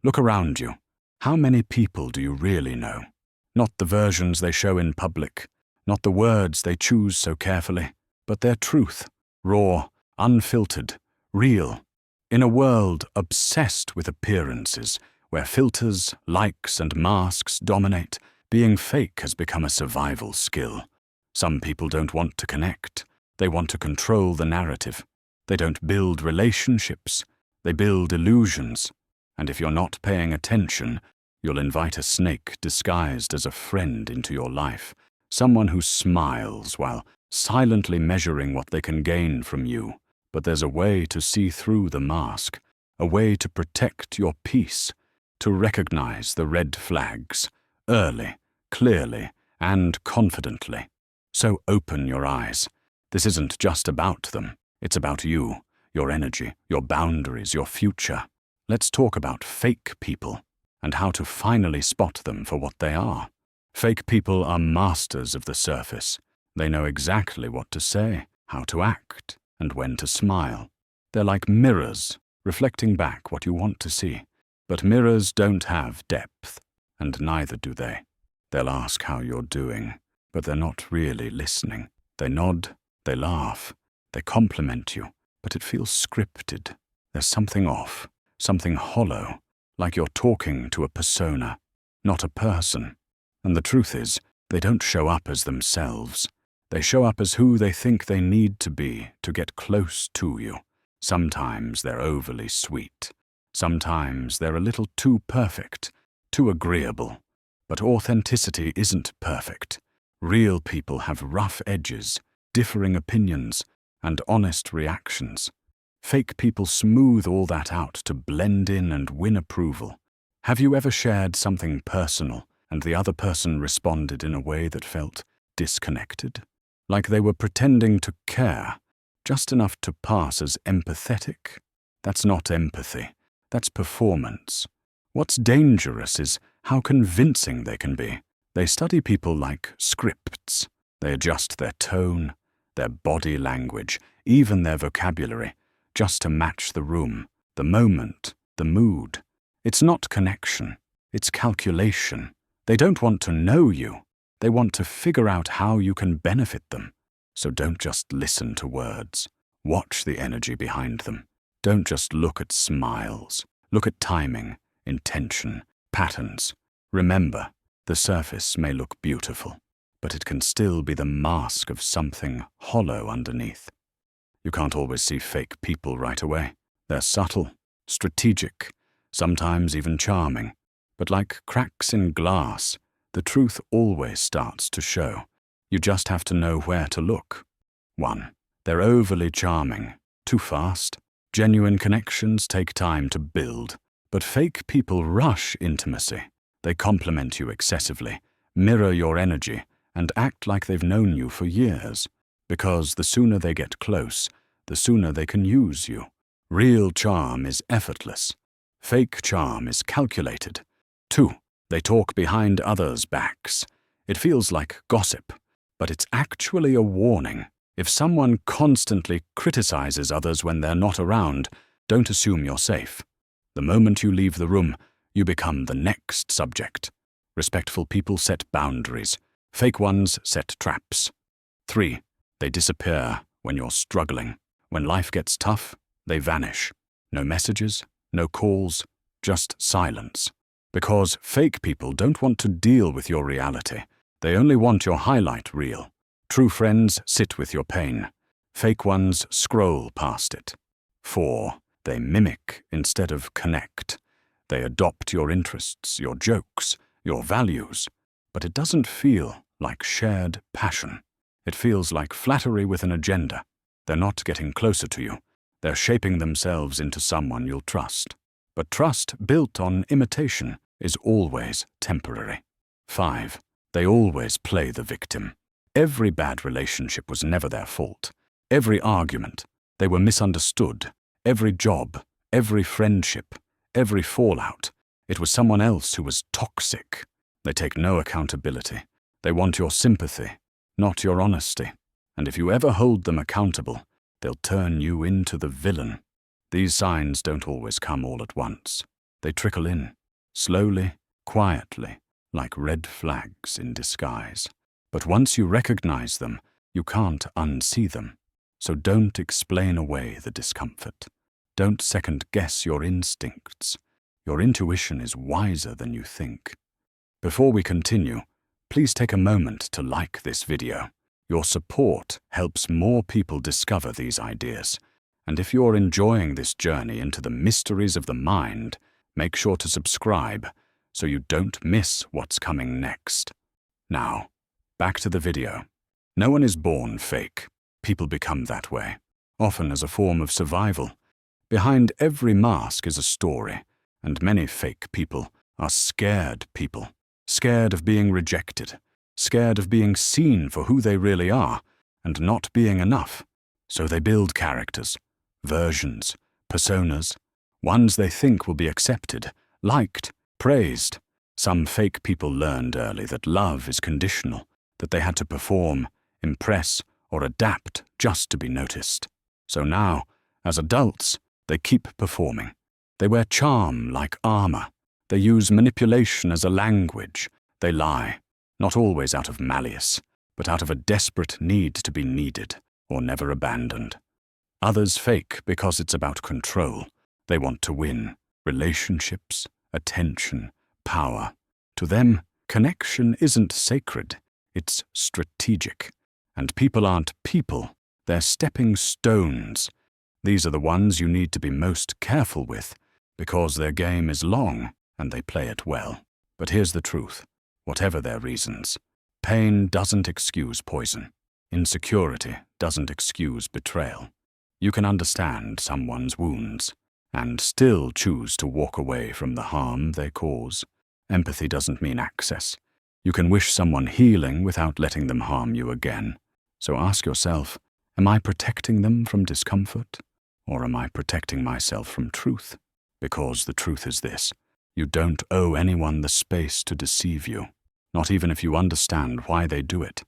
Look around you. How many people do you really know? Not the versions they show in public, not the words they choose so carefully, but their truth, raw, unfiltered, real. In a world obsessed with appearances, where filters, likes, and masks dominate, being fake has become a survival skill. Some people don't want to connect. They want to control the narrative. They don't build relationships. They build illusions. And if you're not paying attention, you'll invite a snake disguised as a friend into your life, someone who smiles while silently measuring what they can gain from you. But there's a way to see through the mask, a way to protect your peace, to recognize the red flags, early, clearly, and confidently. So open your eyes. This isn't just about them. It's about you, your energy, your boundaries, your future. Let's talk about fake people and how to finally spot them for what they are. Fake people are masters of the surface. They know exactly what to say, how to act, and when to smile. They're like mirrors, reflecting back what you want to see. But mirrors don't have depth, and neither do they. They'll ask how you're doing, but they're not really listening. They nod, they laugh, they compliment you, but it feels scripted. There's something off, something hollow, like you're talking to a persona, not a person. And the truth is, they don't show up as themselves. They show up as who they think they need to be to get close to you. Sometimes they're overly sweet. Sometimes they're a little too perfect, too agreeable. But authenticity isn't perfect. Real people have rough edges, differing opinions, and honest reactions. Fake people smooth all that out to blend in and win approval. Have you ever shared something personal and the other person responded in a way that felt disconnected? Like they were pretending to care, just enough to pass as empathetic? That's not empathy. That's performance. What's dangerous is how convincing they can be. They study people like scripts. They adjust their tone, their body language, even their vocabulary, just to match the room, the moment, the mood. It's not connection. It's calculation. They don't want to know you. They want to figure out how you can benefit them. So don't just listen to words. Watch the energy behind them. Don't just look at smiles. Look at timing, intention, patterns. Remember, the surface may look beautiful, but it can still be the mask of something hollow underneath. You can't always see fake people right away. They're subtle, strategic, sometimes even charming. But like cracks in glass, the truth always starts to show. You just have to know where to look. 1. They're overly charming, too fast. Genuine connections take time to build, but fake people rush intimacy. They compliment you excessively, mirror your energy, and act like they've known you for years. Because the sooner they get close, the sooner they can use you. Real charm is effortless. Fake charm is calculated. 2. They talk behind others' backs. It feels like gossip, but it's actually a warning. If someone constantly criticizes others when they're not around, don't assume you're safe. The moment you leave the room, you become the next subject. Respectful people set boundaries. Fake ones set traps. 3. They disappear when you're struggling. When life gets tough, they vanish. No messages, no calls, just silence. Because fake people don't want to deal with your reality. They only want your highlight reel. True friends sit with your pain. Fake ones scroll past it. 4. They mimic instead of connect. They adopt your interests, your jokes, your values. But it doesn't feel like shared passion. It feels like flattery with an agenda. They're not getting closer to you. They're shaping themselves into someone you'll trust. But trust built on imitation is always temporary. 5. They always play the victim. Every bad relationship was never their fault. Every argument, they were misunderstood. Every job, every friendship, every fallout, it was someone else who was toxic. They take no accountability. They want your sympathy, not your honesty. And if you ever hold them accountable, they'll turn you into the villain. These signs don't always come all at once. They trickle in, slowly, quietly, like red flags in disguise. But once you recognize them, you can't unsee them. So don't explain away the discomfort. Don't second-guess your instincts. Your intuition is wiser than you think. Before we continue, please take a moment to like this video. Your support helps more people discover these ideas. And if you're enjoying this journey into the mysteries of the mind, make sure to subscribe so you don't miss what's coming next. Now, back to the video. No one is born fake. People become that way, often as a form of survival. Behind every mask is a story, and many fake people are scared people. Scared of being rejected, scared of being seen for who they really are, and not being enough. So they build characters, versions, personas, ones they think will be accepted, liked, praised. Some fake people learned early that love is conditional, that they had to perform, impress, or adapt just to be noticed. So now, as adults, they keep performing. They wear charm like armor. They use manipulation as a language. They lie, not always out of malice, but out of a desperate need to be needed or never abandoned. Others fake because it's about control. They want to win. Relationships, attention, power. To them, connection isn't sacred. It's strategic. And people aren't people. They're stepping stones. These are the ones you need to be most careful with, because their game is long and they play it well. But here's the truth. Whatever their reasons, pain doesn't excuse poison. Insecurity doesn't excuse betrayal. You can understand someone's wounds and still choose to walk away from the harm they cause. Empathy doesn't mean access. You can wish someone healing without letting them harm you again. So ask yourself, am I protecting them from discomfort? Or am I protecting myself from truth? Because the truth is this: you don't owe anyone the space to deceive you, not even if you understand why they do it.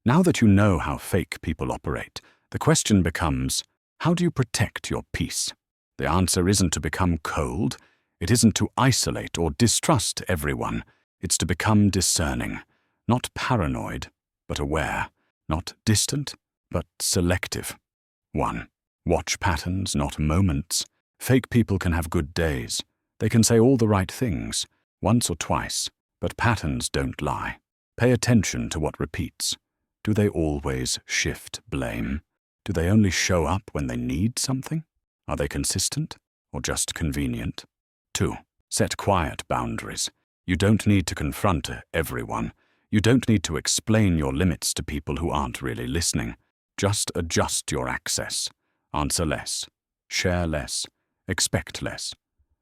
Now that you know how fake people operate, the question becomes, how do you protect your peace? The answer isn't to become cold. It isn't to isolate or distrust everyone. It's to become discerning, not paranoid, but aware, not distant, but selective. 1. Watch patterns, not moments. Fake people can have good days. They can say all the right things, once or twice, but patterns don't lie. Pay attention to what repeats. Do they always shift blame? Do they only show up when they need something? Are they consistent or just convenient? 2. Set quiet boundaries. You don't need to confront everyone. You don't need to explain your limits to people who aren't really listening. Just adjust your access. Answer less. Share less. Expect less.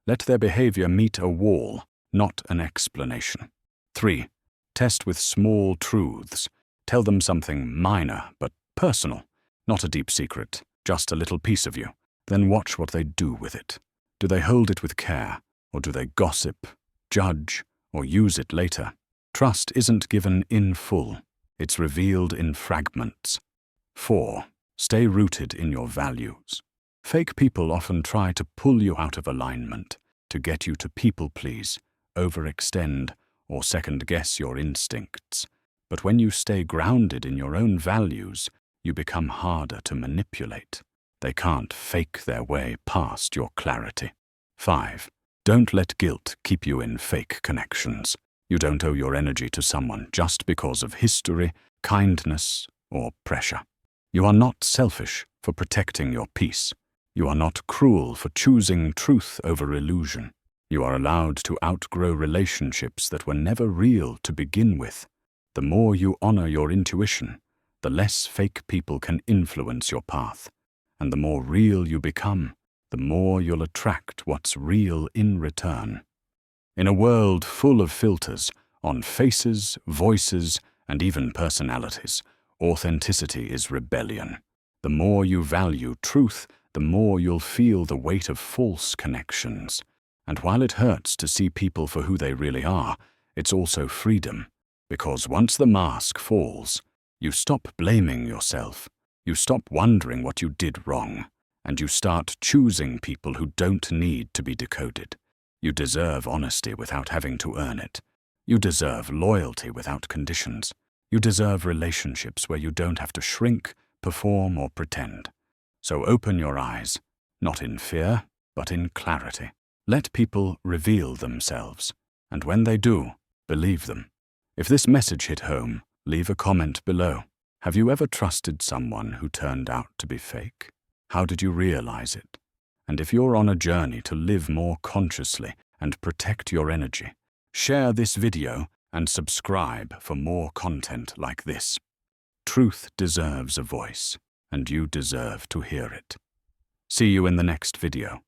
Let their behavior meet a wall, not an explanation. 3. Test with small truths. Tell them something minor but personal, not a deep secret, just a little piece of you. Then watch what they do with it. Do they hold it with care, or do they gossip, judge, or use it later? Trust isn't given in full. It's revealed in fragments. 4. Stay rooted in your values. Fake people often try to pull you out of alignment, to get you to people-please, overextend, or second-guess your instincts. But when you stay grounded in your own values, you become harder to manipulate. They can't fake their way past your clarity. 5. Don't let guilt keep you in fake connections. You don't owe your energy to someone just because of history, kindness, or pressure. You are not selfish for protecting your peace. You are not cruel for choosing truth over illusion. You are allowed to outgrow relationships that were never real to begin with. The more you honor your intuition, the less fake people can influence your path. And the more real you become, the more you'll attract what's real in return. In a world full of filters on faces, voices, and even personalities, authenticity is rebellion. The more you value truth, the more you'll feel the weight of false connections. And while it hurts to see people for who they really are, it's also freedom. Because once the mask falls, you stop blaming yourself. You stop wondering what you did wrong. And you start choosing people who don't need to be decoded. You deserve honesty without having to earn it. You deserve loyalty without conditions. You deserve relationships where you don't have to shrink, perform, or pretend. So open your eyes, not in fear, but in clarity. Let people reveal themselves, and when they do, believe them. If this message hit home, leave a comment below. Have you ever trusted someone who turned out to be fake? How did you realize it? And if you're on a journey to live more consciously and protect your energy, share this video and subscribe for more content like this. Truth deserves a voice, and you deserve to hear it. See you in the next video.